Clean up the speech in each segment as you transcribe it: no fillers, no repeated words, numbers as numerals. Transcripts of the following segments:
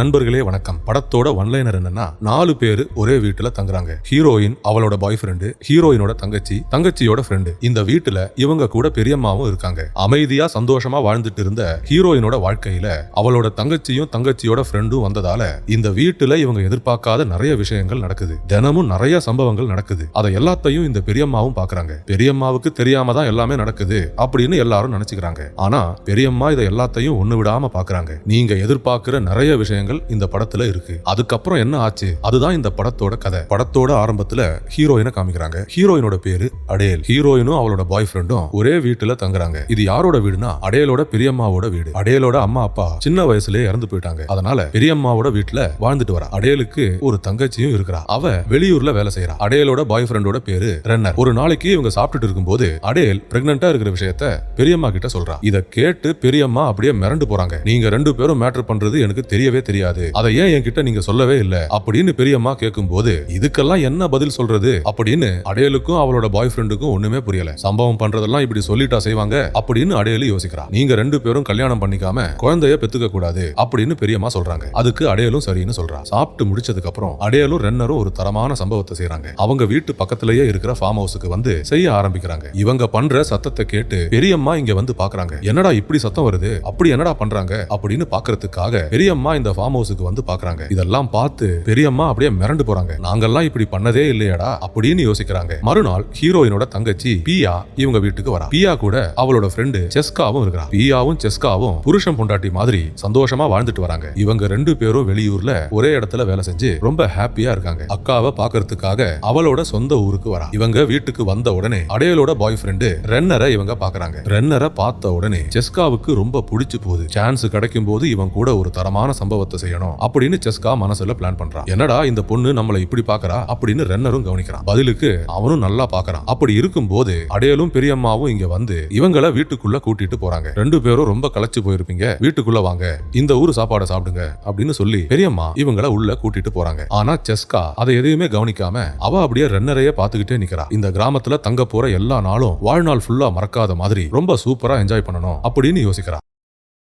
நண்பர்களே வணக்கம். படத்தோட ஒன்லைனர் என்னன்னா, 4 பேரு ஒரே வீட்டுல தங்குறாங்க. ஹீரோயின், அவளோட பாய் ஃப்ரெண்டு, ஹீரோயினோட தங்கச்சி, தங்கச்சியோட ஃப்ரெண்டு. இந்த வீட்டுல இவங்க கூட பெரியம்மாவும் இருக்காங்க. அமைதியா சந்தோஷமா வாழ்ந்துட்டு இருந்த ஹீரோயினோட வாழ்க்கையில அவளோட தங்கச்சியும் தங்கச்சியோட ஃப்ரெண்டும் வந்ததால இந்த வீட்டுல இவங்க எதிர்பார்க்காத நிறைய விஷயங்கள் நடக்குது. தினமும் நிறைய சம்பவங்கள் நடக்குது. அதை எல்லாத்தையும் இந்த பெரியம்மாவும் பாக்குறாங்க. பெரியம்மாவுக்கு தெரியாம தான் எல்லாமே நடக்குது அப்படின்னு எல்லாரும் நினைச்சுக்கிறாங்க. ஆனா பெரியம்மா இதை எல்லாத்தையும் ஒண்ணு விடாம பாக்குறாங்க. நீங்க எதிர்பார்க்கிற நிறைய விஷயங்கள் இந்த படத்துல இருக்கு. அதுக்கப்புறம் என்ன ஆச்சு, அதுதான் இந்த படத்தோட கதை. படத்தோட ஆரம்பத்துல ஹீரோயினை காமிக்கிறாங்க. ஹீரோயினோட பேரு அடேல். ஹீரோயினும் அவளோட பாய் ஃப்ரெண்டும் ஒரே வீட்டுல தங்குறாங்க. இது யாரோட வீடுனா, அடேலோட பெரியம்மாவோட வீடு. அடேலோட அம்மா அப்பா சின்ன வயசுலயே இறந்து போயிட்டாங்க. அதனால பெரியம்மாவோட வீட்டுல வாழ்ந்துட்டு வரா. அடேலுக்கு ஒரு தங்கச்சியும் இருக்கிறா. அவ வெளியூர்ல வேலை செய்யறா. அடேலோட பாய் ஃப்ரெண்டோட பேரு ரென்னர். ஒரு நாளைக்கு இவங்க சாப்பிட்டுட்டு இருக்கும்போது அடேல் பிரெக்னண்டா இருக்கிற விஷயத்த பெரியம்மா கிட்ட சொல்றா. இத கேட்டு பெரியம்மா அப்படியே மிரண்டு போறாங்க. நீங்க 2 பேரும் மேட்டர் பண்றது எனக்கு தெரியவே தெரியாது, அதை ஏன் என்கிட்ட நீங்க சொல்லவே இல்ல அப்படின்னு பெரியம்மா கேட்கும்போது இதுக்கெல்லாம் என்ன பதில் சொல்றது அப்படின்னு அடேலுக்கும் அவளோட பாய் ஃப்ரெண்டுக்கும் ஒண்ணுமே புரியல. சம்பவம் பண்றதெல்லாம் இப்படி சொல்லிட்டா செய்வாங்க அப்படின்னு அடேலு யோசிக்கிறா. நீங்க 2 பேரும் கல்யாணம் பண்ணிக்காம குழந்தைய பெத்துக்க கூடாது அப்படின்னு பெரியம்மா சொல்றாங்க. அதுக்கு அடேலும் சரின்னு சொல்றா. சாப்பிட்டு முடிச்சதுக்கு அப்புறம் அடேலும் ரென்னரும் ஒரு தரமான சம்பவத்தை செய்யறாங்க. அவங்க வீட்டு பக்கத்திலேயே இருக்கிற ஃபார்ம் ஹவுஸுக்கு வந்து செய்ய ஆரம்பிக்கிறாங்க. இவங்க பண்ற சத்தத்தை கேட்டு பெரியம்மா இங்க வந்து பாக்குறாங்க. என்னடா இப்படி சத்தம் வருது, அப்படி என்னடா பண்றாங்க அப்படின்னு பாக்குறதுக்காக பெரியம்மா இந்த ஃபார்ம் ஹவுஸுக்கு வந்து பாக்குறாங்க. இதெல்லாம் பார்த்து பெரியம்மா அப்படியே மிரண்டு போறாங்க. நாங்கெல்லாம் இப்படி பண்ணதே இல்லையாடா அப்படின்னு யோசிக்கிறாங்க. மறுநாள் ஹீரோயினோட தங்கச்சி பியா இவங்க வீட்டுக்கு வரா. பியா கூட அவளோட ஃப்ரெண்டு செஸ்காவும் இருக்கிறா. பியாவும் செஸ்காவும் புருஷன் பொண்டாட்டி மாதிரி சந்தோஷமா வாழ்ந்துட்டு வராங்க. இவங்க 2 பேரும் வெளியூர்ல ஒரே இடத்துல வேலை செஞ்சு ரொம்ப ஹாப்பியா இருக்காங்க. அக்காவை பாக்குறதுக்காக அவளோட சொந்த ஊருக்கு வரா. இவங்க வீட்டுக்கு வந்த உடனே அடேலோட பாய் ஃப்ரெண்டு ரென்னரை இவங்க பாக்குறாங்க. ரென்னரை பார்த்த உடனே செஸ்காவுக்கு ரொம்ப பிடிச்சு போகுது. சான்ஸ் கிடைக்கும் போது இவன் கூட ஒரு தரமான சம்பவத்தை செய்யணும் அப்படின்னு செஸ்கா மனசுல பிளான் பண்றான். என்னடா இந்த பொண்ணு நம்மள இப்படி பாக்குறா அப்படின்னு ரென்னரும் கவனிக்கிறான். பதிலுக்கு அவனும் நல்லா பாக்குறான். அப்படி இருக்கும்போது அடேலும் பெரியம்மாவும் இங்க வந்து இவங்கள வீட்டுக்குள்ள கூட்டிட்டு போறாங்க. 2 பேரும் ரொம்ப களைச்சு போயிருப்பீங்க, வீட்டுக்குள்ள வாங்க, இந்த ஊரு சாப்பாடை சாப்பிடுங்க அப்படின்னு சொல்லி பெரியம்மா இவங்கள உள்ள கூட்டிட்டு போறாங்க. ஆனா செஸ்கா அதை எதையுமே கவனிக்காம அவ அப்படியே ரென்னரையே பாத்துக்கிட்டே நிக்கிறா. இந்த கிராமத்துல தங்க போற எல்லா நாளும் வாழ்நாள் ஃபுல்லா மறக்காத மாதிரி ரொம்ப சூப்பரா என்ஜாய் பண்ணணும் அப்படின்னு யோசிக்கிறா.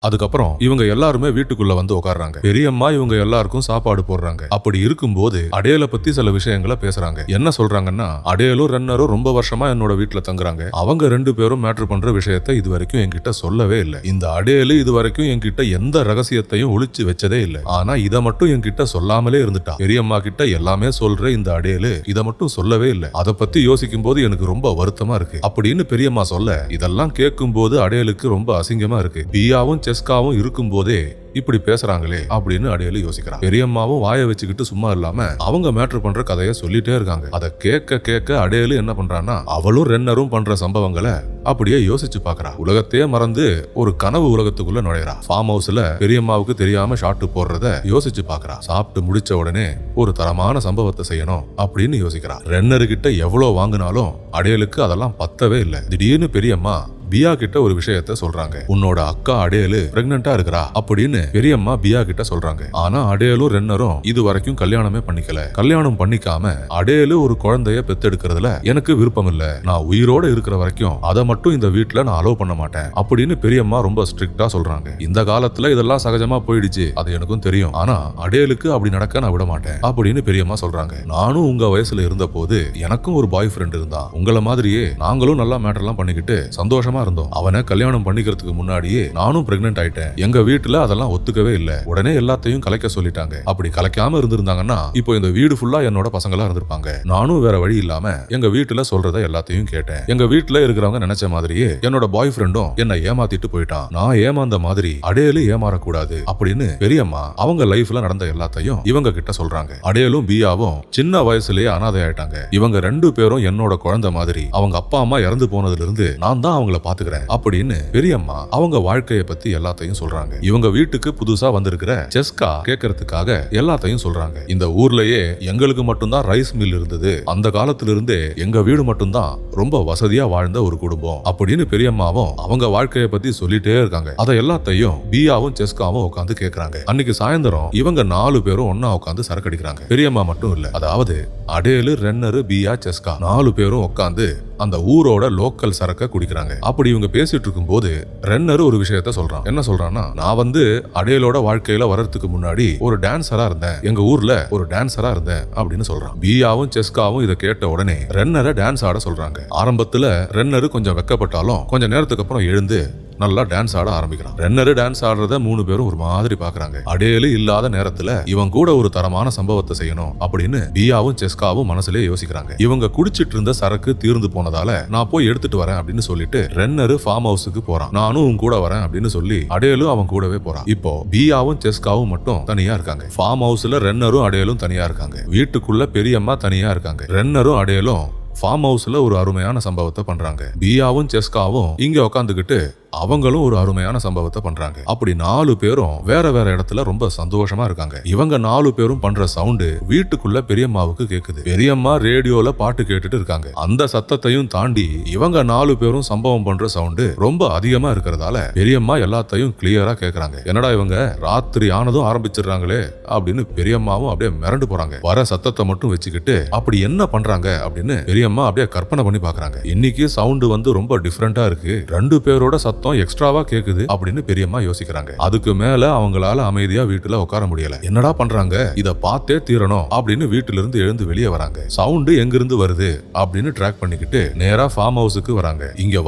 அதுக்கப்புறம் இவங்க எல்லாருமே வீட்டுக்குள்ள வந்து உட்கார்றாங்க. பெரியம்மா இவங்க எல்லாருக்கும் சாப்பாடு போடுறாங்க. அப்படி இருக்கும்போது அடேல பத்தி சில விஷயங்களை பேசுறாங்க. என்ன சொல்றாங்கன்னா, அடேலும் ரென்னரும் ரொம்ப வருஷமா என்னோட வீட்டுல தங்குறாங்க. அவங்க 2 பேரும் மேட்டர் பண்ற விஷயத்த இது வரைக்கும் என்கிட்ட சொல்லவே இல்லை. இந்த அடேலு இது வரைக்கும் என்கிட்ட எந்த ரகசியத்தையும் ஒளிச்சு வச்சதே இல்லை. ஆனா இதை மட்டும் என்கிட்ட சொல்லாமலே இருந்துட்டா. பெரியம்மா கிட்ட எல்லாமே சொல்ற இந்த அடேலு இதை மட்டும் சொல்லவே இல்லை. அதை பத்தி யோசிக்கும் போது எனக்கு ரொம்ப வருத்தமா இருக்கு அப்படின்னு பெரியம்மா சொல்ல, இதெல்லாம் கேட்கும் போது அடேலுக்கு ரொம்ப அசிங்கமா இருக்கு. பியாவும் செஸ்காவும் இருக்கும் போதே இப்படி பேசுறாங்களே அப்படின்னு அடேலு யோசிக்கிறான். பெரியம்மாவும் வாயை வச்சுக்கிட்டு சும்மா இல்லாம அவங்க மேட்டர் பண்ற கதையை சொல்லிட்டே இருக்காங்க. அதை கேட்க கேட்க அடேலு என்ன பண்றான்னா, அவளும் ரென்னரும் பண்ற சம்பவங்களை அப்படியே யோசிச்சு பாக்குறா. உலகத்தையே மறந்து ஒரு கனவு உலகத்துக்குள்ள நுழையறா. ஃபார்ம் ஹவுஸ்ல பெரியம்மாவுக்கு தெரியாம ஷாட்டு போடுறத யோசிச்சு பாக்குறா. சாப்பிட்டு முடிச்ச உடனே ஒரு தரமான சம்பவத்தை செய்யணும் அப்படின்னு யோசிக்கிறா. ரென்னரு கிட்ட எவ்வளவு வாங்கினாலும் அடேலுக்கு அதெல்லாம் பத்தவே இல்லை. திடீர்னு பெரியம்மா பியா கிட்ட ஒரு விஷயத்த சொல்றாங்க. உன்னோட அக்கா அடேலு பிரெக்னண்டா இருக்கிறா அப்படின்னு பெரியம்மா பியா கிட்ட சொல்றாங்க. ஆனா அடேலும் ரென்னரும் இது வரைக்கும் கல்யாணமே பண்ணிக்கல. கல்யாணம் பண்ணிக்காம அடேலு ஒரு குழந்தைய பெத்தெடுக்கிறதுல எனக்கு விருப்பம் இல்ல. நான் உயிரோட இருக்கிற வரைக்கும் அதை மட்டும் இந்த வீட்டுல நான் அலோவ் பண்ண மாட்டேன் அப்படின்னு பெரியம்மா ரொம்ப ஸ்ட்ரிக்டா சொல்றாங்க. இந்த காலத்துல இதெல்லாம் சகஜமா போயிடுச்சு, அது எனக்கும் தெரியும். ஆனா அடேலுக்கு அப்படி நடக்க நான் விட மாட்டேன் அப்படின்னு பெரியம்மா சொல்றாங்க. நானும் உங்க வயசுல இருந்த போது எனக்கும் ஒரு பாய் ஃப்ரெண்ட் இருந்தான். உங்களை மாதிரியே நாங்களும் நல்லா மேட்டர்லாம் பண்ணிக்கிட்டு சந்தோஷமா இருந்தோம். அவனை கல்யாணம் பண்ணிக்கிறதுக்கு முன்னாடியே நானும் பிரெக்னன்ட் ஆயிட்டேன். எங்க வீட்டுல அதெல்லாம் ஒத்துக்கவே இல்ல. உடனே எல்லாத்தையும் கலைக்க சொல்லிட்டாங்க. அப்படி கலைக்காம இருந்திருந்தாங்கன்னா இப்போ இந்த வீடு ஃபுல்லா என்னோட பசங்களா இருந்திருப்பாங்க. நானும் வேற வழி இல்லாம எங்க வீட்டுல சொல்றத எல்லாத்தையும் கேட்டேன். எங்க வீட்டுல இருக்கிறவங்க நினைச்ச மாதிரியே என்னோட பாய் ஃப்ரெண்டும் என்ன ஏமாத்திட்டு போயிட்டான். நான் ஏமாந்த மாதிரி அடேலு ஏமாறக்கூடாது அப்படின்னு பெரியம்மா அவங்க லைஃப்ல நடந்த எல்லாத்தையும் இவங்க கிட்ட சொல்றாங்க. அடேலும் பியாவும் சின்ன வயசுலயே அனாதை ஆயிட்டாங்க. இவங்க 2 பேரும் என்னோட குழந்தை மாதிரி. அவங்க அப்பா அம்மா இறந்து போனதுல இருந்து நான் தான் அவங்கள பாத்துக்கிறேன் அப்படின்னு பெரியம்மா அவங்க வாழ்க்கைய பத்தி எல்லாத்தையும் சொல்றாங்க. இவங்க வீட்டுக்கு புதுசா வந்திருக்கிற செஸ்கா கேட்கறதுக்காக எல்லாத்தையும் சொல்றாங்க. இந்த ஊர்லயே எங்களுக்கு மட்டும்தான் ரைஸ் மில் இருந்தது. அந்த காலத்துல இருந்தே எங்க வீடு மட்டும்தான் ரொம்ப வசதியா வாழ்ந்த ஒரு குடும்பம் அப்படின்னு பெரியம்மாவும் அவங்க வாழ்க்கைய பத்தி சொல்லிட்டே இருக்காங்க. அதை எல்லாத்தையும் பியாவும் செஸ்காவும் உட்காந்து கேட்கறாங்க. அன்னைக்கு சாயந்தரம் இவங்க 4 பேரும் ஒன்னா உட்காந்து சரக்கு அடிக்கிறாங்க. பெரியம்மா மட்டும் இல்ல, அதாவது அடேலு ரென்னரு பியா செஸ்கா 4 பேரும் உட்காந்து அந்த ஊரோட லோக்கல் சரக்க குடிக்கிறாங்க. அப்படி இவங்க பேசிட்டு இருக்கும் போது ரென்னர் ஒரு விஷயத்த சொல்றான். என்ன சொல்றான்னா, நான் அடேலோட வாழ்க்கையில வர்றதுக்கு முன்னாடி ஒரு டான்சரா இருந்தேன், எங்க ஊர்ல ஒரு டான்சரா இருந்தேன் அப்படின்னு சொல்றான். பியாவும் செஸ்காவும் இதை கேட்ட உடனே ரென்னரை டான்ஸ் ஆட சொல்றாங்க. ஆரம்பத்துல ரென்னரு கொஞ்சம் வெக்கப்பட்டாலும் கொஞ்ச நேரத்துக்கு அப்புறம் எழுந்து நல்லா டான்ஸ் ஆட ஆரம்பிக்கிறான். ரென்னரு டான்ஸ் ஆடுறத 3 பேரும் ஒரு மாதிரி பாக்குறாங்க. அடேலு இல்லாத நேரத்துல இவன் கூட ஒரு தரமான சம்பவத்தை செய்யணும் அப்படின்னு பியாவும் செஸ்காவும் மனசுலயே யோசிக்கிறாங்க. இவங்க குடிச்சிட்டு இருந்த சரக்கு தீர்ந்து போனதால நான் போய் எடுத்துட்டு வரேன் அப்படின்னு சொல்லிட்டு ரென்னரு ஃபார்ம் ஹவுஸுக்கு போறான். நானும் உன் கூட வரேன் அப்படின்னு சொல்லி அடேலும் அவன் கூடவே போறான். இப்போ பியாவும் செஸ்காவும் மட்டும் தனியா இருக்காங்க. ஃபார்ம் ஹவுஸ்ல ரென்னரும் அடேலும் தனியா இருக்காங்க. வீட்டுக்குள்ள பெரியம்மா தனியா இருக்காங்க. ரென்னரும் அடேலும் ஃபார்ம் ஹவுஸ்ல ஒரு அருமையான சம்பவத்தை பண்றாங்க. பியாவும் செஸ்காவும் இங்க உட்காந்துக்கிட்டு அவங்களும் ஒரு அருமையான சம்பவத்தை பண்றாங்க. அப்படி 4 பேரும் வேற வேற இடத்துல ரொம்ப சந்தோஷமா இருக்காங்க. இவங்க 4 பேரும் பண்ற சவுண்டு வீட்டுக்குள்ள பெரியம்மாவுக்கு கேக்குது. பெரியம்மா ரேடியோல பாட்டு கேட்டுட்டு இருக்காங்க. அந்த சத்தத்தையும் தாண்டி இவங்க 4 பேரும் சம்பவம் பண்ற சவுண்டு ரொம்ப அதிகமா இருக்கிறதால பெரியம்மா எல்லாத்தையும் கிளியரா கேக்குறாங்க. என்னடா இவங்க ராத்திரி ஆனதும் ஆரம்பிச்சிடுறாங்களே அப்படின்னு பெரியம்மாவும் அப்படியே மிரண்டு போறாங்க. வர சத்தத்தை மட்டும் வச்சுக்கிட்டு அப்படி என்ன பண்றாங்க அப்படின்னு பெரியம்மா அப்படியே கற்பனை பண்ணி பாக்குறாங்க. இன்னைக்கு சவுண்டு ரொம்ப டிஃபரெண்டா இருக்கு, 2 பேரோட சத்தம் எக்ஸ்ட்ராவா கேக்குது அப்படின்னு பெரியம்மா யோசிக்கிறாங்க. அதுக்கு மேல அவங்களால அமைதியா வீட்டுல உட்கார முடியல. என்னடா பண்றாங்க, இத பார்த்தே தீரணும் அப்படின்னு வீட்டுல இருந்து எழுந்து வெளியே வராங்க. சவுண்டு எங்கிருந்து வருது அப்படின்னு ட்ராக் பண்ணிக்கிட்டு நேரா ஃபார்ம் ஹவுஸுக்கு வராங்க. இங்க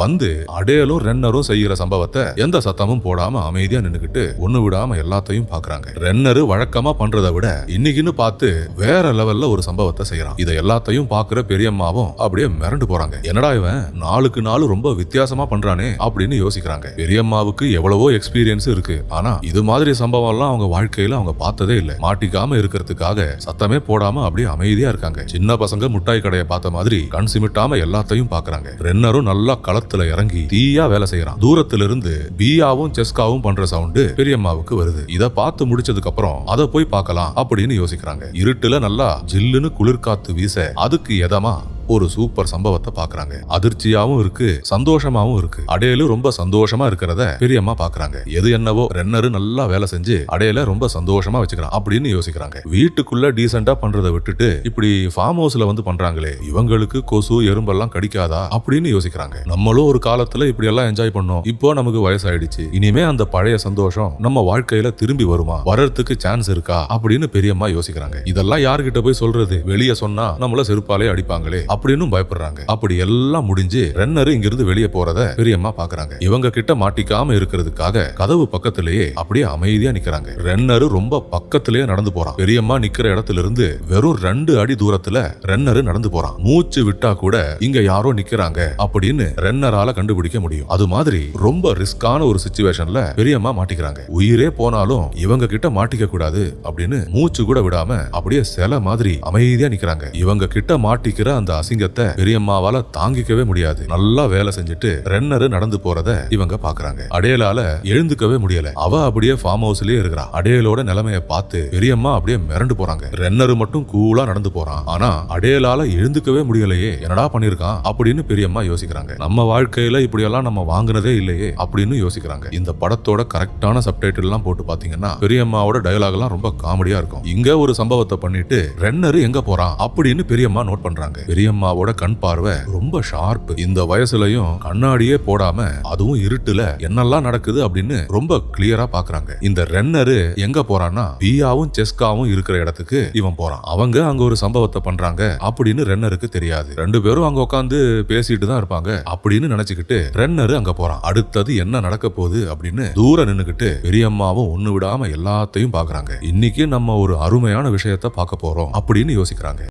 அடேலும் ரென்னரும் செய்யற சம்பவத்தை எந்த சத்தமும் போடாம அமைதியா நின்னுக்கிட்டு ஒண்ணு விடாம எல்லாத்தையும் பாக்குறாங்க. ரென்னரு வழக்கமா பண்றதை விட இன்னைக்குன்னு பார்த்து வேற லெவல்ல ஒரு சம்பவத்தை செய்யறான். இதை எல்லாத்தையும் பாக்குற பெரியம்மாவும் அப்படியே மிரண்டு போறாங்க. என்னடா இவன் நாளுக்கு நாள் ரொம்ப வித்தியாசமா பண்றானே அப்படின்னு யோசிக்கிறாங்க. பெரியம்மாவுக்கு எவ்வளவோ எக்ஸ்பீரியன்ஸ் இருக்கு, ஆனா இது மாதிரி சம்பவம் எல்லாம் அவங்க வாழ்க்கையில அவங்க பார்த்ததே இல்ல. மாட்டிக்காம இருக்கிறதுக்காக சத்தமே போடாம அப்படியே அமைதியா இருக்காங்க. சின்ன பசங்க முட்டாய் கடையை பார்த்த மாதிரி கண் சிமிட்டாம எல்லாத்தையும் பாக்குறாங்க. ரென்னரும் நல்லா களத்துல இறங்கி தீயா வேலை செய்யறான். தூரத்துல இருந்து பியாவும் செஸ்காவும் பண்ற சவுண்டு பெரியம்மாவுக்கு வருது. இத பார்த்து முடிச்சதுக்கு அப்புறம் அதை போய் பார்க்கலாம் அப்படின்னு யோசிக்கிறாங்க. இருட்டுல நல்லா ஜில்லுன்னு குளிர்காத்து வீச அதுக்கு எதமா ஒரு சூப்பர் சம்பவத்தை பாக்குறாங்க. அதிர்ச்சியாவும் இருக்கு, சந்தோஷமாவும் இருக்கு. அடேலு ரொம்ப சந்தோஷமா இருக்கிறத பெரியம்மா பாக்குறாங்க. எது என்னவோ ரென்னரு நல்லா வேலை செஞ்சு அடேல ரொம்ப சந்தோஷமா வச்சுக்கிறான் அப்படின்னு யோசிக்கிறாங்க. வீட்டுக்குள்ள டீசெண்டா பண்றதை விட்டுட்டு இப்படி ஃபார்ம் ஹவுஸ்ல பண்றாங்களே, இவங்களுக்கு கொசு எறும்பெல்லாம் கடிக்காதா அப்படின்னு யோசிக்கிறாங்க. நம்மளும் ஒரு காலத்துல இப்படி எல்லாம் என்ஜாய் பண்ணோம், இப்போ நமக்கு வயசாயிடுச்சு, இனிமே அந்த பழைய சந்தோஷம் நம்ம வாழ்க்கையில திரும்பி வருமா, வர்றதுக்கு சான்ஸ் இருக்கா அப்படின்னு பெரியம்மா யோசிக்கிறாங்க. இதெல்லாம் யார்கிட்ட போய் சொல்றது, வெளியே சொன்னா நம்மள செருப்பாலே அடிப்பாங்களே அப்படின்னு பயப்படுறாங்க. அப்படி எல்லாம் முடிஞ்சு ரென்னரு இங்கிருந்து வெளியே போறத பெரியம்மா பாக்குறாங்க. இவங்க கிட்ட மாட்டிக்காம இருக்கிறதுக்காக கதவு பக்கத்திலேயே அப்படியே அமைதியா நிக்கிறாங்க. ரென்னரு ரொம்ப பக்கத்திலேயே நடந்து போறான். பெரியம்மா நிக்கிற இடத்துல இருந்து வெறும் 2 அடி தூரத்துல ரென்னரு நடந்து போறான். மூச்சு விட்டா கூட இங்க யாரோ நிக்கிறாங்க அப்படின்னு ரென்னரால கண்டுபிடிக்க முடியும். அது மாதிரி ரொம்ப ரிஸ்கான ஒரு சிச்சுவேஷன்ல பெரியம்மா மாட்டிக்கிறாங்க. உயிரே போனாலும் இவங்க கிட்ட மாட்டிக்க கூடாது அப்படின்னு மூச்சு கூட விடாம அப்படியே சில மாதிரி அமைதியா நிக்கிறாங்க. இவங்க கிட்ட மாட்டிக்கிற அந்த அசிங்கத்தை பெரியம்மாவால தாங்கிக்கவே முடியாது. நல்லா வேலை செஞ்சுட்டு ரென்னரு நடந்து போறத இவங்க பாக்குறாங்க. அடேலால எழுந்துக்கவே முடியல. அவ அப்படியே ஃபார்ம் ஹவுஸ்லயே இருக்கிறா. அடேலோட நிலைமையை பார்த்து பெரியம்மா அப்படியே மிரண்டு போறாங்க. ரென்னரு மட்டும் கூலா நடந்து போறான். ஆனா அடேலால எழுந்துக்கவே முடியலையே, என்னடா பண்ணிருக்கான் அப்படின்னு பெரியம்மா யோசிக்கிறாங்க. நம்ம வாழ்க்கையில இப்படியெல்லாம் நம்ம வாங்குனதே இல்லையே அப்படின்னு யோசிக்கிறாங்க. இந்த படத்தோட கரெக்டான சப்டைட்டில் எல்லாம் போட்டு பாத்தீங்கன்னா பெரியம்மாவோட டயலாக் எல்லாம் ரொம்ப காமெடியா இருக்கும். இங்க ஒரு சம்பவத்தை பண்ணிட்டு ரென்னரு எங்க போறான் அப்படின்னு பெரியம்மா நோட் பண்றாங்க. பெரியம்மாவோட கண் பார்வை ரொம்ப ஷார்ப். இந்த வயசுலயும் கண்ணாடியே போடாம அதுவும் இருட்டுல என்னெல்லாம் நடக்குது அப்படின்னு ரொம்ப கிளியரா பாக்குறாங்க. இந்த ரென்னரு எங்க போறான்னா பியாவும் செஸ்காவும் இருக்கிற இடத்துக்கு இவன் போறான். அவங்க அங்க ஒரு சம்பவத்தை பண்றாங்க அப்படின்னு ரென்னருக்கு தெரியாது. 2 பேரும் அங்க உட்காந்து பேசிட்டு தான் இருப்பாங்க அப்படின்னு நினைச்சுக்கிட்டு ரென்னரு அங்க போறான். அடுத்தது என்ன நடக்க போகுது அப்படின்னு தூரம் நின்னுக்கிட்டு பெரியம்மாவும் ஒண்ணு விடாம எல்லாத்தையும் பாக்குறாங்க. இன்னைக்கு நம்ம ஒரு அருமையான விஷயத்த பார்க்க போறோம் அப்படின்னு யோசிக்கிறாங்க.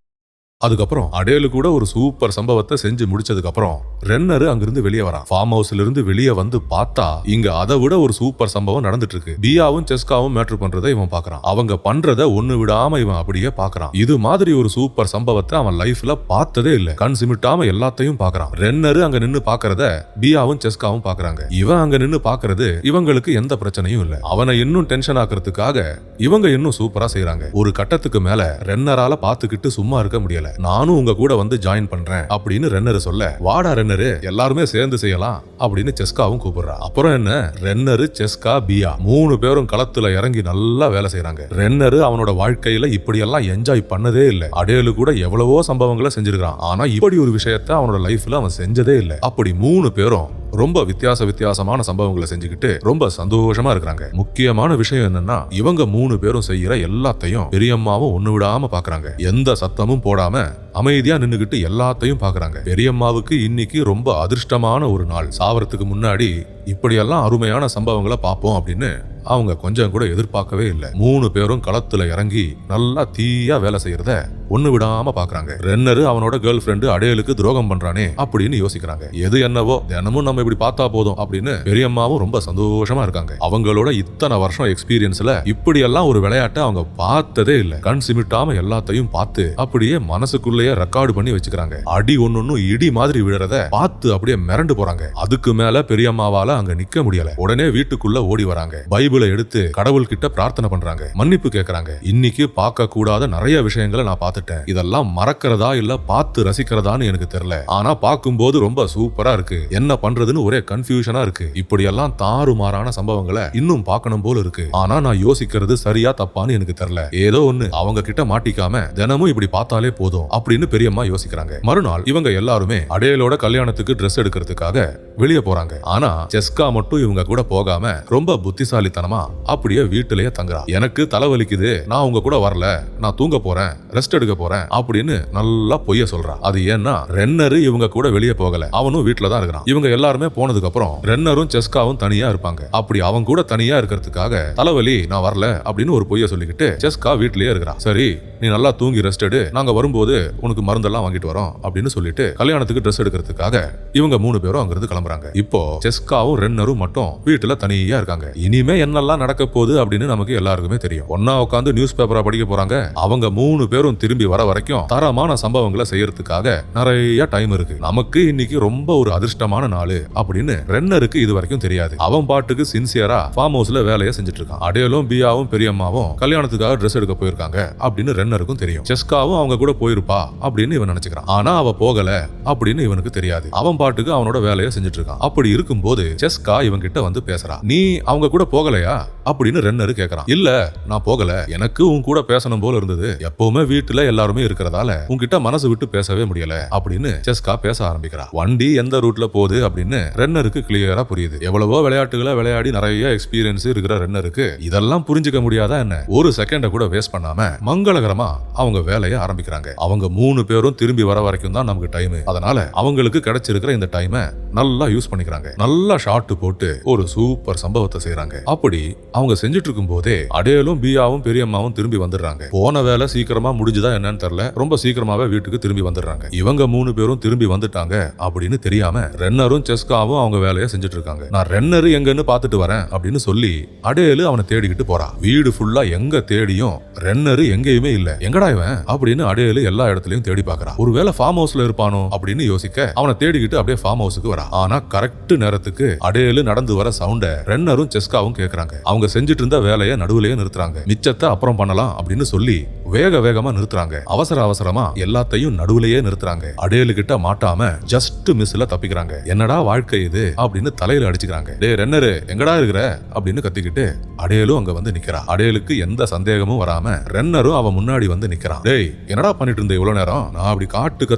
அதுக்கப்புறம் அடேலு கூட ஒரு சூப்பர் சம்பவத்தை செஞ்சு முடிச்சதுக்கு அப்புறம் ரென்னரு அங்கிருந்து வெளியே வரான். ஃபார்ம் ஹவுஸ்ல இருந்து வெளியே வந்து பார்த்தா இங்க அதை விட ஒரு சூப்பர் சம்பவம் நடந்துட்டு இருக்கு. பியாவும் செஸ்காவும் மேட்ரு பண்றதை இவன் பாக்குறான். அவங்க பண்றத ஒண்ணு விடாம இவன் அப்படியே பாக்குறான். இது மாதிரி ஒரு சூப்பர் சம்பவத்தை அவன் லைஃப்ல பார்த்ததே இல்ல. கண் சிமிட்டாம எல்லாத்தையும் பாக்குறான். ரென்னரு அங்க நின்னு பாக்குறத பியாவும் செஸ்காவும் பாக்குறாங்க. இவன் அங்க நின்னு பாக்குறது இவங்களுக்கு எந்த பிரச்சனையும் இல்ல. அவனை இன்னும் டென்ஷன் ஆக்குறதுக்காக இவங்க இன்னும் சூப்பரா செய்யறாங்க. ஒரு கட்டத்துக்கு மேல ரென்னரால பாத்துக்கிட்டு சும்மா இருக்க முடியல. முடியல, நானும் உங்க கூட வந்து ஜாயின் பண்றேன் அப்படின்னு ரென்னரு சொல்ல, வாடா ரென்னரு எல்லாருமே சேர்ந்து செய்யலாம் அப்படின்னு செஸ்காவும் கூப்பிடுறா. அப்புறம் என்ன, ரென்னரு, செஸ்கா, பியா 3 பேரும் களத்துல இறங்கி நல்லா வேலை செய்யறாங்க. ரென்னரு அவனோட வாழ்க்கையில இப்படி எல்லாம் என்ஜாய் பண்ணதே இல்ல. அடேலு கூட எவ்வளவோ சம்பவங்களை செஞ்சிருக்கான், ஆனா இப்படி ஒரு விஷயத்த அவனோட லைஃப்ல அவன் செஞ்சதே இல்ல. அப்படி 3 பேரும் ரொம்ப வித்தியாசமான சம்பவங்களை செஞ்சுக்கிட்டு ரொம்ப சந்தோஷமா இருக்காங்க. முக்கியமான விஷயம் என்னன்னா, இவங்க 3 பேரும் செய்யற எல்லாத்தையும் பெரியம்மாவும் ஒண்ணு விடாம பாக்குறாங்க. எந்த சத்தமும் போடாம அமைதியா நின்னுகிட்டு எல்லாத்தையும் பாக்குறாங்க. பெரியம்மாவுக்கு இன்னைக்கு ரொம்ப அதிர்ஷ்டமான ஒரு நாள். சாவறதுக்கு முன்னாடி இப்படியெல்லாம் அருமையான சம்பவங்களை பார்ப்போம் அப்படின்னு அவங்க கொஞ்சம் கூட எதிர்பார்க்கவே இல்லை. 3 பேரும் களத்துல இறங்கி நல்லா தீயா வேலை செய்யறத ஒண்ணு விடாம பாக்குறாங்க. ரென்னரு அவனோட கேர்ள் ஃப்ரெண்டு அடேலுக்கு துரோகம் பண்றானே அப்படின்னு யோசிக்கிறாங்க. எது என்னவோ தினமும் நம்ம இப்படி பார்த்தா போதும் அப்படின்னு பெரியம்மாவும் ரொம்ப சந்தோஷமா இருக்காங்க. அவங்களோட இத்தனை வருஷம் எக்ஸ்பீரியன்ஸ்ல இப்படி எல்லாம் ஒரு விளையாட்டை அவங்க பார்த்ததே இல்லை. கண் சிமிட்டாம எல்லாத்தையும் பார்த்து அப்படியே மனசுக்குள்ளேயே ரெக்கார்டு பண்ணி வச்சுக்கிறாங்க. அடி ஒன்னொன்னு இடி மாதிரி விழுறத பார்த்து அப்படியே மிரண்டு போறாங்க. அதுக்கு மேல பெரியம்மாவால அங்க நிக்க முடியல. உடனே வீட்டுக்குள்ள ஓடி வராங்க. பைபிளை எடுத்து கடவுள் கிட்ட பிரார்த்தனை பண்றாங்க, மன்னிப்பு கேக்குறாங்க. இன்னைக்கு பார்க்க கூடாத நிறைய விஷயங்களை நான் பார்த்துட்டேன். இதெல்லாம் மறக்கிறதா இல்ல பார்த்து ரசிக்கிறதான்னு எனக்கு தெரியல. ஆனா பார்க்கும்போது ரொம்ப சூப்பரா இருக்கு. என்ன பண்றதுன்னு ஒரே கன்ஃபியூஷனா இருக்கு. இப்படி எல்லாம் தாறுமாறான சம்பவங்களை இன்னும் பார்க்கணும் போல இருக்கு. ஆனா நான் யோசிக்கிறது சரியா தப்பான்னு எனக்கு தெரியல. ஏதோ ஒண்ணு அவங்க கிட்ட மாட்டிக்காம தினமும் இப்படி பார்த்தாலே போதும் அப்படின்னு பெரியம்மா யோசிக்கிறாங்க. மறுநாள் இவங்க எல்லாருமே அடேலோட கல்யாணத்துக்கு ட்ரெஸ் எடுக்கிறதுக்காக வெளியே போறாங்க. ஆனா செஸ்கா மட்டும் இவங்க கூட போகாம ரொம்ப புத்திசாலித்தனமா அப்படியே வீட்டிலேயே தங்குறா. எனக்கு தலைவலிக்குது, நான் உங்க கூட வரல, நான் தூங்க போறேன், ரெஸ்ட் எடுக்க போறேன் அப்படின்னு நல்லா பொய்ய சொல்றா. அது ஏன்னா ரென்னரு இவங்க கூட வெளியே போகல, அவனும் வீட்டுல தான் இருக்கிறான். இவங்க எல்லாருமே போனதுக்கு அப்புறம் ரென்னரும் செஸ்காவும் தனியா இருப்பாங்க. அப்படி அவங்க கூட தனியா இருக்கிறதுக்காக தலைவலி நான் வரல அப்படின்னு ஒரு பொய்ய சொல்லிக்கிட்டு செஸ்கா வீட்டிலேயே இருக்கிறான். சரி நீ நல்லா தூங்கி ரெஸ்ட் எடு, நாங்க வரும்போது உனக்கு மருந்தெல்லாம் வாங்கிட்டு வரோம் அப்படின்னு சொல்லிட்டு கல்யாணத்துக்கு ட்ரெஸ் எடுக்கிறதுக்காக இவங்க 3 பேரும் அங்கிருந்து கிளம்புறாங்க. இப்போ செஸ்காவும் ரென்னரும் மட்டும் வீட்டுல தனியா இருக்காங்க. இனிமே என்னெல்லாம் நடக்க போகுது அப்படின்னு நமக்கு எல்லாருக்குமே தெரியும். ஒன்னா உட்காந்து நியூஸ் பேப்பரா படிக்க போறாங்க. அவங்க 3 பேரும் திரும்பி வர வரைக்கும் தரமான சம்பவங்களை செய்யறதுக்காக நிறைய டைம் இருக்கு. நமக்கு இன்னைக்கு ரொம்ப ஒரு அதிர்ஷ்டமான நாள் அப்படின்னு ரென்னருக்கு இது வரைக்கும் தெரியாது. அவன் பாட்டுக்கு சின்சியரா ஃபார்ம் ஹவுஸ்ல வேலையை செஞ்சுட்டு இருக்கான். அடேலும் பியாவும் பெரியம்மாவும் கல்யாணத்துக்காக ட்ரெஸ் எடுக்க போயிருக்காங்க அப்படின்னு ரென்னருக்கும் தெரியும். செஸ்காவும் அவங்க கூட போயிருப்பா அப்படின்னு இவன் நினைச்சுக்கிறான். ஆனா அவ போகல அப்படின்னு இவனுக்கு தெரியாது. அவன் பாட்டுக்கு அவனோட வேலையை செஞ்சுட்டு இருக்கான். அப்படி இருக்கும்போது செஸ்கா இவன் கிட்ட வந்து பேசுறா. நீ அவங்க கூட போகலையா அப்படின்னு ரென்னரு கேக்குறான். இல்ல நான் போகல, எனக்கு உன் கூட பேசணும் போல இருந்தது. எப்பவுமே வீட்டுல எல்லாருமே இருக்கிறதால உன்கிட்ட மனசு விட்டு பேசவே முடியல அப்படின்னு செஸ்கா பேச ஆரம்பிக்கிறா. வண்டி எந்த ரூட்ல போகுது அப்படின்னு ரென்னருக்கு கிளியரா புரியுது. எவ்வளவோ விளையாட்டுகளை விளையாடி நிறைய எக்ஸ்பீரியன்ஸ் இருக்கிற ரென்னருக்கு இதெல்லாம் புரிஞ்சுக்க முடியாதா என்ன? ஒரு செகண்ட கூட வேஸ்ட் பண்ணாம மங்களகரமா அவங்க வேலையை ஆரம்பிக்கிறாங்க. அவங்க 3 பேரும் திரும்பி வர வரைக்கும் தான் நமக்கு டைம். அதனால அவங்களுக்கு கிடைச்சிருக்கிற இந்த டைமை நல்லா யூஸ் பண்ணிக்கிறாங்க. நல்லா ஷாட் போட்டு ஒரு சூப்பர் சம்பவத்தை செய்யறாங்க. அப்படி அவங்க செஞ்சுட்டு இருக்கும் போதே அடேலும் பியாவும் பெரியம்மாவும் திரும்பி வந்துடுறாங்க. போன வேலை சீக்கிரமா முடிஞ்சுதா என்னன்னு தெரியல, ரொம்ப சீக்கிரமாவே வீட்டுக்கு திரும்பி வந்துடுறாங்க. இவங்க 3 பேரும் திரும்பி வந்துட்டாங்க அப்படின்னு தெரியாம ரென்னரும் செஸ்காவும் அவங்க வேலையை செஞ்சுட்டு இருக்காங்க. நான் ரென்னரு எங்கன்னு பாத்துட்டு வரேன் அப்படின்னு சொல்லி அடேலு அவனை தேடிக்கிட்டு போறான். வீடு ஃபுல்லா எங்க தேடியும் ரென்னரு எங்கேயுமே இல்ல. எங்கடா இவன் அப்படின்னு அடேலு எல்லா இடத்துலயும் தேடி பாக்குறான். ஒருவேளை ஃபார்ம் ஹவுஸ்ல இருப்பானோ அப்படின்னு யோசிக்க அவனை தேடிக்கிட்டு அப்படியே ஃபார்ம் ஹவுஸுக்கு வரா. ஆனா கரெக்ட் நேரத்துக்கு அடேலு நடந்து வர சவுண்ட ரென்னரும் செஸ்காவும் கேக்குறாங்க. அவங்க செஞ்சுட்டு இருந்த வேலையை நடுவுலயே நிறுத்துறாங்க. மிச்சத்தை அப்புறம் பண்ணலாம் அப்படின்னு சொல்லி வேகமா நிறுத்துறாங்க. அவசரமா எல்லாத்தையும் நடுவுலயே நிறுத்துறாங்க. அடேலு கிட்ட மாட்டாம ஜஸ்ட் மிஸ்ல தப்பிக்கிறாங்க. என்னடா வாழ்க்கை இது அப்படின்னு தலையில அடிச்சுக்கிறாங்க. டே ரென்னரு எங்கடா இருக்கிற அப்படின்னு கத்திக்கிட்டு அடேலும் அங்க வந்து நிக்கிறா. அடேலுக்கு எந்த சந்தேகமும் வராம ரென்னரும் அவன் முன்னாடி வந்து நிக்கிறான். டேய் என்னடா பண்ணிட்டு இருந்த இவ்வளவு நேரம்? நான் அப்படி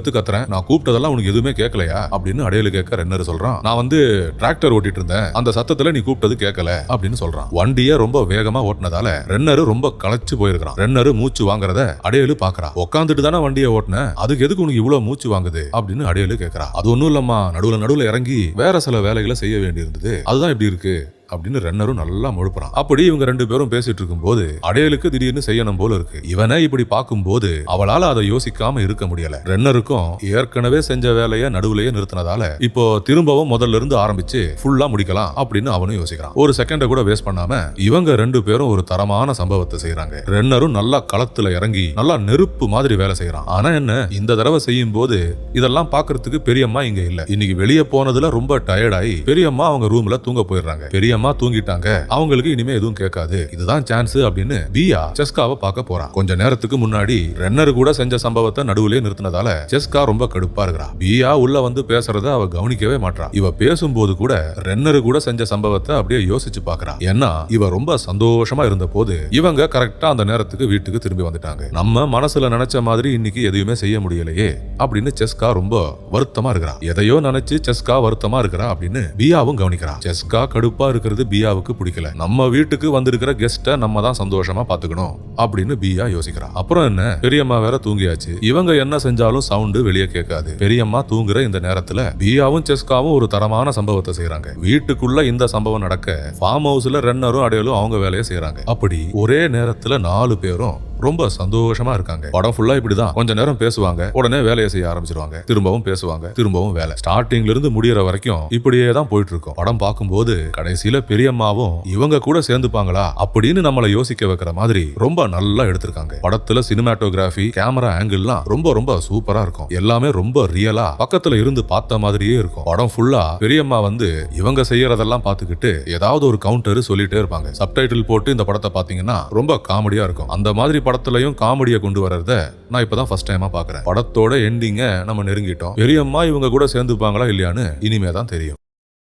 கத்துறேன், நான் கூப்பிட்டதெல்லாம் உனக்கு எதுவுமே கேட்கலையா அப்படின்னு அடேலு கேட்க ரென்னரு சொல்றான். நான் வந்து டிராக்டர் ஓட்டிட்டு இருந்தேன், அந்த சத்தத்துல நீ கூப்பிட்டது கேட்கல அப்படின்னு சொல்றான். வண்டிய ரொம்ப வேகமா ஓட்டினதால ரென்னரு ரொம்ப களைச்சு போயிருக்கான். ரென்னரு மூச்சு வாங்குறத அடேலு பாக்குறா. உட்காந்துட்டு தானே வண்டியை ஓட்டின, அதுக்கு எதுக்கு உனக்கு இவ்வளவு மூச்சு வாங்குது அப்படின்னு அடேலு கேட்கறா. அது ஒண்ணும் இல்லம்மா, நடுவுல இறங்கி வேற சில வேலைகளை செய்ய வேண்டி இருந்தது, அதுதான் இப்படி இருக்கு அப்படின்னு ரென்னரும் நல்லா முழுப்புறான். அப்படி இவங்க 2 பேரும் பேசிட்டு இருக்கும் போது அடேலுக்கு திடீர்னு செய்யணும் போல இருக்கு. இவனை இப்படி பார்க்கும்போது அவளால அதை யோசிக்காம இருக்க முடியல. ரென்னருக்கும் ஏற்கனவே செஞ்ச வேலையை நடுவுலயே நிறுத்தினதால இப்போ திரும்பவும் முதல்ல இருந்து ஆரம்பிச்சு ஃபுல்லா முடிக்கலாம் அப்படின்னு அவனும் யோசிக்கிறான். ஒரு செகண்ட கூட வேஸ்ட் பண்ணாம இவங்க 2 பேரும் ஒரு தரமான சம்பவத்தை செய்யறாங்க. ரென்னரும் நல்லா களத்துல இறங்கி நல்லா நெருப்பு மாதிரி வேலை செய்யறான். ஆனா என்ன, இந்த தடவை செய்யும் போது இதெல்லாம் பாக்குறதுக்கு பெரியம்மா இங்க இல்ல. இன்னைக்கு வெளியே போனதுல ரொம்ப டயர்டாயி பெரியம்மா அவங்க ரூம்ல தூங்க போயிடுறாங்க. பெரியம்மா பெரியம்மா தூங்கிட்டாங்க, அவங்களுக்கு இனிமே எதுவும் கேட்காது, இதுதான் சான்ஸ் அப்படின்னு பியா செஸ்காவை பார்க்க போறான். கொஞ்ச நேரத்துக்கு முன்னாடி ரென்னர் கூட செஞ்ச சம்பவத்தை நடுவுலயே நிறுத்தினதால செஸ்கா ரொம்ப கடுப்பா இருக்கிறா. பியா உள்ள வந்து பேசுறத அவ கவனிக்கவே மாட்டா. இவ பேசும்போது கூட ரென்னர் கூட செஞ்ச சம்பவத்தை அப்படியே யோசிச்சு பாக்குறா. ஏன்னா இவ ரொம்ப சந்தோஷமா இருந்த போது இவங்க கரெக்டா அந்த நேரத்துக்கு வீட்டுக்கு திரும்பி வந்துட்டாங்க. நம்ம மனசுல நினைச்ச மாதிரி இன்னைக்கு எதுவுமே செய்ய முடியலையே அப்படின்னு செஸ்கா ரொம்ப வருத்தமா இருக்கிறா. எதையோ நினைச்சு செஸ்கா வருத்தமா இருக்கிறா அப்படின்னு பியாவும் கவனிக்கிறா. செஸ்கா கடுப்பா இருக்கிறது பியாவுக்கு பிடிக்கல. நம்ம வீட்டுக்கு வந்திருக்கிற கெஸ்ட நம்ம தான் சந்தோஷமா பாத்துக்கணும் அப்படின்னு பியா யோசிக்கிறா. அப்புறம் என்ன, பெரியம்மா வேற தூங்கியாச்சு. இவங்க என்ன செஞ்சாலும் சவுண்டு வெளியே கேட்காது. பெரியம்மா தூங்குற இந்த நேரத்துல பியாவும் செஸ்காவும் ஒரு தரமான சம்பவத்தை செய்யறாங்க. வீட்டுக்குள்ள இந்த சம்பவம் நடக்க ஃபார்ம் ஹவுஸ்ல ரென்னரும் அடையலும் அவங்க வேலையை செய்யறாங்க. அப்படி ஒரே நேரத்துல 4 பேரும் ரொம்ப சந்தோஷமா இருக்காங்க. படம் ஃபுல்லா இப்படிதான். கொஞ்ச நேரம் பேசுவாங்க, உடனே வேலையை செய்ய ஆரம்பிச்சிருவாங்க, திரும்பவும் பேசுவாங்க, திரும்பவும் வேலை. ஸ்டார்டிங்ல இருந்து முடியற வரைக்கும் இப்படியே தான் போயிட்டு இருக்கும். படம் பார்க்கும்போது கடைசியில பெரியம்மாவும் இவங்க கூட சேர்ந்துப்பாங்களா அப்படின்னு நம்மளை யோசிக்க வைக்கிற மாதிரி ரொம்ப நல்லா எடுத்திருக்காங்க. படத்துல சினிமாட்டோகிராஃபி, கேமரா ஆங்கிள்லாம் ரொம்ப ரொம்ப சூப்பரா இருக்கும். எல்லாமே ரொம்ப ரியலா பக்கத்துல இருந்து பார்த்த மாதிரியே இருக்கும். படம் ஃபுல்லா பெரியம்மா வந்து இவங்க செய்யறதெல்லாம் பார்த்துக்கிட்டு ஏதாவது ஒரு கவுண்டர் சொல்லிட்டே இருப்பாங்க. சப்டைட்டில் போட்டு இந்த படத்தை பாத்தீங்கன்னா ரொம்ப காமெடியா இருக்கும். அந்த மாதிரி படத்துலயும் காமெடியை கொண்டு வரத நான் இப்பதான் ஃபர்ஸ்ட் டைமா பாக்குறேன். படத்தோட எண்டிங்க நம்ம நெருங்கிட்டோம். பெரியம்மா இவங்க கூட சேர்ந்துப்பாங்களா இல்லையான்னு இனிமே தான் தெரியும்.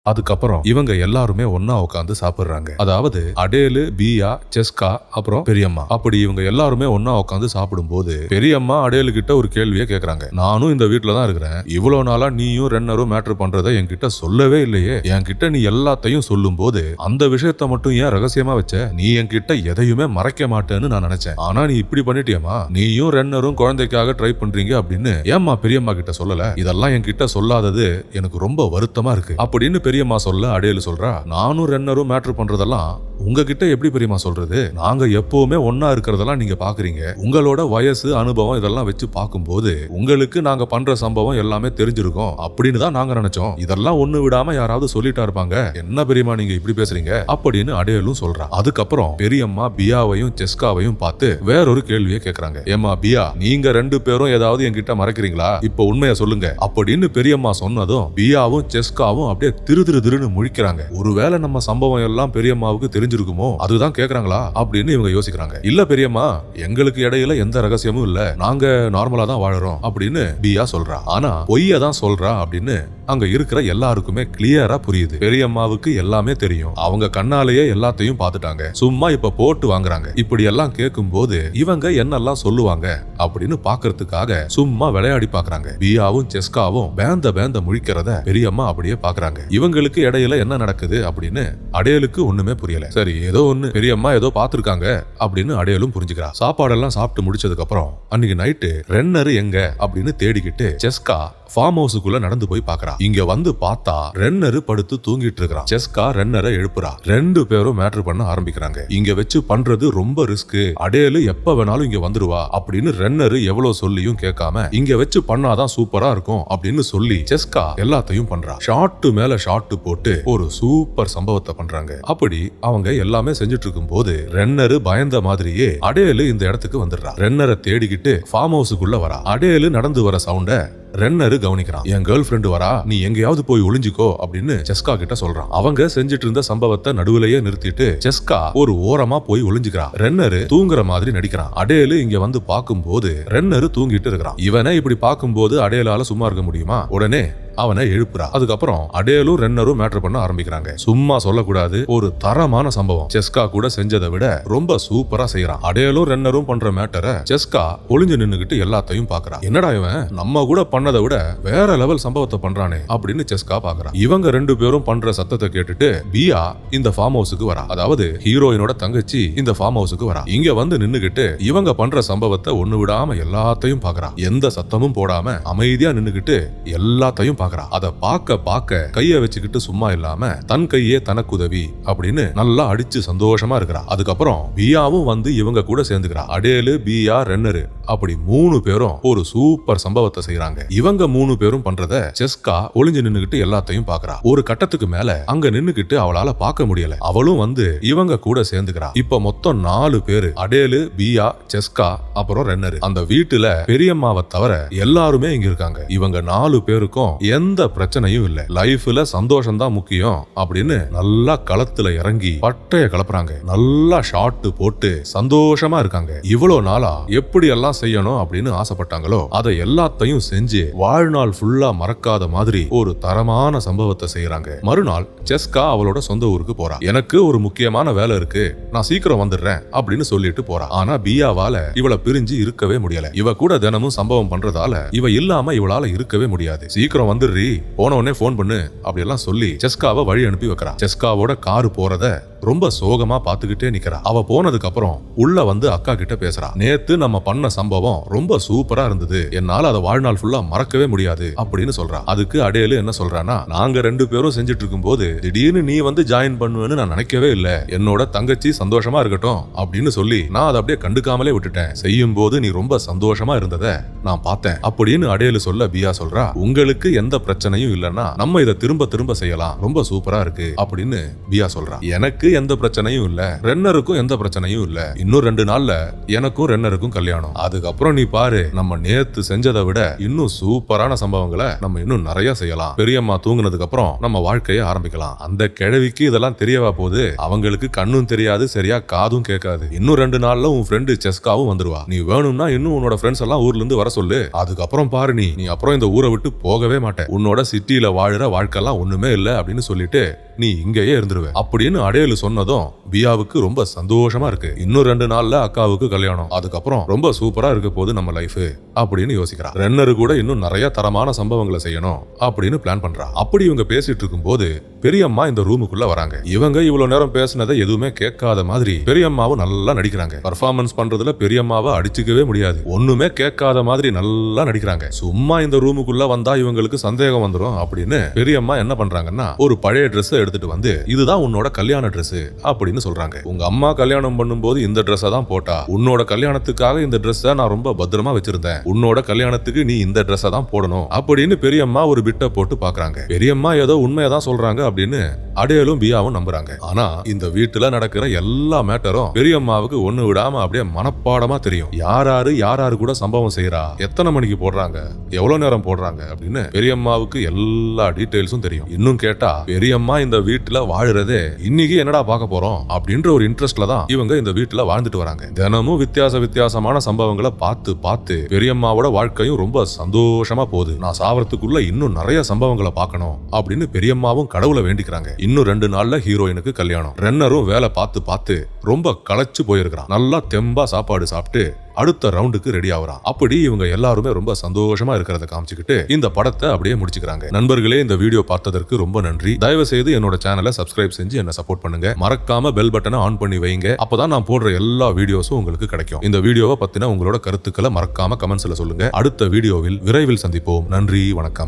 அதுக்கப்புறம் இவங்க எல்லாருமே ஒன்னா உட்காந்து சாப்பிடுறாங்க. அதாவது அடேலு, பியா, செஸ்கா, அப்புறம் பெரியம்மா. அப்படி இவங்க எல்லாருமே ஒன்னா உட்காந்து சாப்பிடும் போது பெரியம்மா அடேலு கிட்ட ஒரு கேள்வியை கேக்குறாங்க. நானும் இந்த வீட்டுல தான் இருக்கிறேன், இவ்வளவு நாளா நீயும் ரென்னரும் மேட்டர் பண்றதை என்கிட்ட சொல்லவே இல்லையே. என்கிட்ட நீ எல்லாத்தையும் சொல்லும் போது அந்த விஷயத்த மட்டும் ஏன் ரகசியமா வச்ச? நீ என்கிட்ட எதையுமே மறைக்க மாட்டேன்னு நான் நினைச்சேன். ஆனா நீ இப்படி பண்ணிட்டியம்மா. நீயும் ரென்னரும் குழந்தைக்காக ட்ரை பண்றீங்க அப்படின்னு ஏம்மா பெரியம்மா கிட்ட சொல்லல? இதெல்லாம் என்கிட்ட சொல்லாதது எனக்கு ரொம்ப வருத்தமா இருக்கு அப்படின்னு பெரியம்மா சொல்ல அடேலு சொல்றா, நானும் ரென்னரும் மேட்டர் பண்றதெல்லாம் உங்ககிட்ட எப்படி பெரியம்மா சொல்றது? நாங்க எப்பவுமே ஒன்னா இருக்கிறதெல்லாம் நீங்க பாக்குறீங்க. உங்களோட வயசு, அனுபவம் இதெல்லாம் வச்சு பார்க்கும்போது உங்களுக்கு நாங்க பண்ற சம்பவம் எல்லாமே தெரிஞ்சிருக்கும் அப்படின்னு தான் நாங்க நினைச்சோம். இதெல்லாம் ஒண்ணு விடாம யாராவது சொல்லிட்டா இருப்பாங்க. என்ன பெரியம்மா நீங்க இப்படி பேசுறீங்க அப்படின்னு அடேலும் சொல்றா. அதுக்கப்புறம் பெரியம்மா பியாவையும் செஸ்காவையும் பார்த்து வேறொரு கேள்வியை கேக்குறாங்க. ஏமா பியா, நீங்க 2 பேரும் ஏதாவது என்கிட்ட மறைக்கிறீங்களா? இப்ப உண்மையை சொல்லுங்க அப்படின்னு பெரியம்மா சொன்னதும் பியாவும் செஸ்காவும் அப்படியே திருன்னு முழிக்கிறாங்க. ஒருவேளை நம்ம சம்பவம் எல்லாம் பெரியம்மாவுக்கு தெரிஞ்சிருக்குமோ அதுதான் கேக்குறாங்களா அப்படின்னு இவங்க யோசிக்கிறாங்க. இல்ல பெரியம்மா, எங்களுக்கு இடையில எந்த ரகசியமும் இல்ல, நாங்க நார்மலா தான் வாழறோம் அப்படின்னு பியா சொல்றா. ஆனா பொய்ய தான் சொல்றா அப்படின்னு அங்க இருக்கிற எல்லாருக்குமே கிளியரா புரியுது. பெரியம்மாவுக்கு எல்லாமே தெரியும். அவங்க கண்ணாலேயே எல்லாத்தையும் பார்த்துட்டாங்க. சும்மா இப்ப போட்டு வாங்குறாங்க. இப்படி எல்லாம் கேட்கும் போது இவங்க என்னெல்லாம் சொல்லுவாங்க அப்படின்னு பாக்குறதுக்காக சும்மா விளையாடி பாக்குறாங்க. பியாவும் செஸ்காவும் பேந்த முழிக்கிறத பெரியம்மா அப்படியே பாக்குறாங்க. இவங்களுக்கு இடையில என்ன நடக்குது அப்படின்னு அடேலுக்கு ஒண்ணுமே புரியல. சரி, ஏதோ ஒண்ணு பெரியம்மா ஏதோ பாத்துருக்காங்க அப்படின்னு அடேலும் புரிஞ்சுக்கிறா. சாப்பாடெல்லாம் சாப்பிட்டு முடிச்சதுக்கு அப்புறம் அன்னைக்கு நைட்டு ரென்னர் எங்க அப்படின்னு தேடிக்கிட்டு செஸ்கா ஃபார்ம் ஹவுஸுக்குள்ள நடந்து போய் பாக்குறா. இங்க வந்து பார்த்தா ரென்னர் படுத்து தூங்கிட்டு இருக்கிறான். செஸ்கா ரென்னரை எழுப்புறா. 2 பேரும் மேட்டர் பண்ண ஆரம்பிக்கிறாங்க. இங்க வச்சு பண்றது ரொம்ப ரிஸ்க், அடேலு எப்ப வேணாலும் இங்க வந்துருவா அப்படின்னு ரென்னர் எவ்வளவு சொல்லியும் கேட்காம இங்க வச்சு பண்ணாதான் சூப்பரா இருக்கும் அப்படின்னு சொல்லி செஸ்கா எல்லாத்தையும் பண்றா. ஷாட் மேல ஷாட் போட்டு ஒரு சூப்பர் சம்பவத்தை பண்றாங்க. அப்படி அவங்க எல்லாமே செஞ்சுட்டு இருக்கும் போது ரென்னர் பயந்த மாதிரியே அடேலு இந்த இடத்துக்கு வந்துடுறா. ரென்னரை தேடிக்கிட்டு ஃபார்ம் ஹவுஸுக்குள்ள வரா. அடேலு நடந்து வர சவுண்ட ரென்னரு கவனிக்கிறான். என் கேர்ள் ஃப்ரெண்டு வரா, நீ எங்கேயாவது போய் ஒளிஞ்சிக்கோ அப்படின்னு செஸ்கா கிட்ட சொல்றான். அவங்க செஞ்சுட்டு இருந்த சம்பவத்தை நடுவுலயே நிறுத்திட்டு செஸ்கா ஒரு ஓரமா போய் ஒளிஞ்சுக்கிறான். ரென்னரு தூங்குற மாதிரி நடிக்கிறான். அடேலு இங்க வந்து பார்க்கும்போது ரென்னரு தூங்கிட்டு இருக்கிறான். இவனை இப்படி பார்க்கும்போது அடேலால சும்மா இருக்க முடியுமா? உடனே அவனை எழுப்புறா. அதுக்கப்புறம் அடேலும் ரென்னரும் மேட்டர் பண்ண ஆரம்பிக்கிறாங்க. சும்மா சொல்லக்கூடாது, ஒரு தரமான சம்பவம். செஸ்கா கூட செஞ்சதை விட ரொம்ப சூப்பரா செய்யறான். அடேலும் ரென்னரும் பண்ற மேட்டரை செஸ்கா ஒளிஞ்சு நின்னுகிட்டு எல்லாத்தையும் பாக்குறான். என்னடா இவன் நம்ம கூட பண்ணதை விட வேற லெவல் சம்பவத்தை பண்றானே அப்படின்னு செஸ்கா பாக்குறான். இவங்க 2 பேரும் பண்ற சத்தத்தை கேட்டுட்டு பியா இந்த ஃபார்ம் ஹவுஸுக்கு வரா. அதாவது ஹீரோயினோட தங்கச்சி இந்த ஃபார்ம் ஹவுஸுக்கு வரா. இங்க வந்து நின்னுகிட்டு இவங்க பண்ற சம்பவத்தை ஒண்ணு விடாம எல்லாத்தையும் பாக்குறான். எந்த சத்தமும் போடாம அமைதியா நின்னுகிட்டு எல்லாத்தையும் அத பார்க்க கைய வச்சுக்கிட்டு சும்மா இல்லாம தன் கையே தனக்குதவி அப்படின்னு நல்லா அடிச்சு சந்தோஷமா இருக்கிறா. அதுக்கப்புறம் பியாவும் வந்து இவங்க கூட சேர்ந்துக்கிறா. அடேலு, பியா, ரென்னரு அப்படி 3 பேரும் ஒரு சூப்பர் சம்பவத்தை செய்யறாங்க. இவங்க 3 பேரும் பண்றத செஸ்கா ஒளிஞ்சு நின்னுகிட்டு எல்லாத்தையும் பாக்குறா. ஒரு கட்டத்துக்கு மேல அங்க நின்னுகிட்டு அவளால பார்க்க முடியல. அவளும் வந்து இவங்க கூட சேர்ந்துக்கிறா. இப்ப மொத்தம் 4 பேரு, அடேலு, பியா, செஸ்கா, அப்புறம் ரென்னரு. அந்த வீட்டுல பெரியம்மாவை தவிர எல்லாருமே இங்க இருக்காங்க. இவங்க 4 பேருக்கும் எந்த பிரச்சனையும் இல்ல. லைஃப்ல சந்தோஷம் தான் முக்கியம் அப்படின்னு நல்லா களத்துல இறங்கி பட்டைய கலப்புறாங்க. நல்லா ஷாட் போட்டு சந்தோஷமா இருக்காங்க. இவ்வளவு நாளா எப்படி எல்லாம் செய்யணும் அப்படின்னு ஆசைப்பட்டாங்களோ அதை எல்லாத்தையும் செஞ்சு வாழ்நாள் ஃபுல்லா மறக்காத மாதிரி ஒரு தரமான சம்பவத்தை செய்யறாங்க. மறுநாள் செஸ்கா அவளோட சொந்த ஊருக்கு போறா. எனக்கு ஒரு முக்கியமான வேலை இருக்கு, நான் சீக்கிரம் வந்துடுறேன் அப்படின்னு சொல்லிட்டு போறா. ஆனா பியாவால இவளை பிரிஞ்சு இருக்கவே முடியல. இவ கூட தினமும் சம்பவம் பண்றதால இவ இல்லாம இவளால இருக்கவே முடியாது. சீக்கிரம் வந்துடுறீ, போன உடனே போன் பண்ணு அப்படி எல்லாம் சொல்லி செஸ்காவை வழி அனுப்பி வைக்கிறா. செஸ்காவோட காரு போறத ரொம்ப சோகமா பாத்துக்கிட்டே நிக்கிறா. அவ போனதுக்கு அப்புறம் உள்ள வந்து அக்கா கிட்ட பேசுறா. நேத்து நம்ம பண்ண சம்பவம் ரொம்ப சூப்பரா இருந்தது, என்னால அதை வாழ்நாள் ஃபுல்லா மறக்கவே முடியாது அப்படின்னு சொல்றா. அதுக்கு அடேலு என்ன சொல்றானா, நாங்க 2 பேரும் செஞ்சுட்டு இருக்கும் போது திடீர்னு நீ வந்து ஜாயின் பண்ணுவேன்னு நான் நினைக்கவே இல்ல. என்னோட தங்கச்சி சந்தோஷமா இருக்கட்டும் அப்படின்னு சொல்லி நான் அதை அப்படியே கண்டுக்காமலே விட்டுட்டேன். செய்யும் போது நீ ரொம்ப சந்தோஷமா இருந்தத நான் பார்த்தேன் அப்படின்னு அடேலு சொல்ல பியா சொல்றா, உங்களுக்கு எந்த பிரச்சனையும் இல்லைன்னா நம்ம இதை திரும்ப திரும்ப செய்யலாம், ரொம்ப சூப்பரா இருக்கு அப்படின்னு பியா சொல்றா. எனக்கு எந்த பிரச்சனையும் இல்ல, ரென்னருக்கும் எந்த பிரச்சனையும் இல்ல. இன்னும் 2 நாள்ல எனக்கும் ரென்னருக்கும் கல்யாணம். அதுக்கப்புறம் நீ பாரு, நம்ம நேத்து செஞ்சதை விட இன்னும் சூப்பரான சம்பவங்களை நம்ம இன்னும் நிறைய செய்யலாம். பெரியம்மா தூங்குனதுக்கு அப்புறம் நம்ம வாழ்க்கையை ஆரம்பிக்கலாம். அந்த கிழவிக்கு இதெல்லாம் தெரியவா போகுது? அவங்களுக்கு கண்ணும் தெரியாது, சரியா காதும் கேட்காது. இன்னும் 2 நாள்ல உன் ஃப்ரெண்டு செஸ்காவும் வந்துருவா. நீ வேணும்னா இன்னும் உன்னோட ஃப்ரெண்ட்ஸ் எல்லாம் ஊர்ல இருந்து வர சொல்லு. அதுக்கப்புறம் பாரு, நீ அப்புறம் இந்த ஊரை விட்டு போகவே மாட்டேன். உன்னோட சிட்டியில வாழுற வாழ்க்கைலாம் ஒண்ணுமே இல்ல அப்படின்னு சொல்லிட்டு நீ இங்கேயே இருந்துருவ அப்படின்னு அடேலு சொன்னதும் பியாவுக்கு ரொம்ப சந்தோஷமா இருக்கு. இன்னும் 2 நாள்ல அக்காவுக்கு கல்யாணம், அதுக்கப்புறம் ரொம்ப சூப்பரா இருக்க போது நம்ம லைஃப் அப்படின்னு யோசிக்கிறா. ரென்னரு கூட இன்னும் நிறைய தரமான சம்பவங்களை செய்யணும் அப்படின்னு பிளான் பண்றா. அப்படி இவங்க பேசிட்டு இருக்கும் போது பெரியம்மா இந்த ரூமுக்குள்ள வராங்க. இவங்க இவ்வளவு நேரம் பேசினதை எதுவுமே கேட்காத மாதிரி பெரியம்மாவும் நல்லா நடிக்கிறாங்க. பர்ஃபார்மன்ஸ் பண்றதுல பெரியம்மாவை அடிச்சுக்கவே முடியாது. ஒண்ணுமே கேட்காத மாதிரி நல்லா நடிக்கிறாங்க. சும்மா இந்த ரூமுக்குள்ள வந்தா இவங்களுக்கு சந்தேகம் வந்துடும் அப்படின்னு பெரியம்மா என்ன பண்றாங்கன்னா, ஒரு பழைய ட்ரெஸ் எடுத்துட்டு வந்து இதுதான் உன்னோட கல்யாண ட்ரெஸ் அப்படின்னு சொல்றாங்க. உங்க அம்மா கல்யாணம் பண்ணும்போது இந்த ட்ரெஸ்ஸை தான் போட்டா, உன்னோட கல்யாணத்துக்காக இந்த ட்ரெஸ்ஸை நான் ரொம்ப பத்திரமா வச்சிருந்தேன், உன்னோட கல்யாணத்துக்கு நீ இந்த ட்ரெஸ்ஸை தான் போடணும் அப்படின்னு பெரியம்மா ஒரு பிட்ட போட்டு பாக்குறாங்க. பெரியம்மா ஏதோ உண்மையதான் சொல்றாங்க அப்படின்னு அடேலும் பியாவும் நம்புறாங்க. ஆனா இந்த வீட்டுல நடக்கிற எல்லா மேட்டரும் பெரியம்மாவுக்கு ஒண்ணு விடாம அப்படியே மனப்பாடமா தெரியும். யாராரு கூட சம்பவம் செய்யறா, எத்தனை மணிக்கு போடுறாங்க, எவ்வளவு நேரம் போடுறாங்க அப்படின்னு பெரியம்மாவுக்கு எல்லா டீடைல்ஸும் தெரியும். இன்னும் கேட்டா பெரியம்மா இந்த வீட்டுல வாழுறதே இன்னைக்கு என்னடா பார்க்க போறோம் அப்படின்ற ஒரு இன்ட்ரெஸ்ட்ல தான் இவங்க இந்த வீட்டுல வாழ்ந்துட்டு வராங்க. தினமும் வித்தியாசமான சம்பவங்களை பார்த்து பெரியம்மாவோட வாழ்க்கையும் ரொம்ப சந்தோஷமா போகுது. நான் சாவறதுக்குள்ள இன்னும் நிறைய சம்பவங்களை பார்க்கணும் அப்படின்னு பெரியம்மாவும் கடவுளை வேண்டிக்கிறாங்க. இன்னும் 2 நாள்ல ஹீரோயினுக்கு கல்யாணம். ரென்னரும் வேலை பார்த்து ரொம்ப களைச்சு போயிருக்கிறான். நல்லா தெம்பா சாப்பாடு சாப்பிட்டு அடுத்த ரவுண்டுக்கு ரெடி ஆகுறான். அப்படி இவங்க எல்லாருமே ரொம்ப சந்தோஷமா இருக்கிறத காமிச்சுக்கிட்டு இந்த படத்தை அப்படியே முடிச்சுக்கிறாங்க. நண்பர்களே, இந்த வீடியோ பார்த்ததற்கு ரொம்ப நன்றி. தயவு செய்து என்னோட சேனலை சப்ஸ்கிரைப் செஞ்சு என்ன சப்போர்ட் பண்ணுங்க. மறக்காம பெல் பட்டனை ஆன் பண்ணி வைங்க. அப்பதான் நான் போடுற எல்லா வீடியோஸும் உங்களுக்கு கிடைக்கும். இந்த வீடியோவை பத்தின உங்களோட கருத்துக்களை மறக்காம கமெண்ட்ஸ்ல சொல்லுங்க. அடுத்த வீடியோவில் விரைவில் சந்திப்போம். நன்றி, வணக்கம்.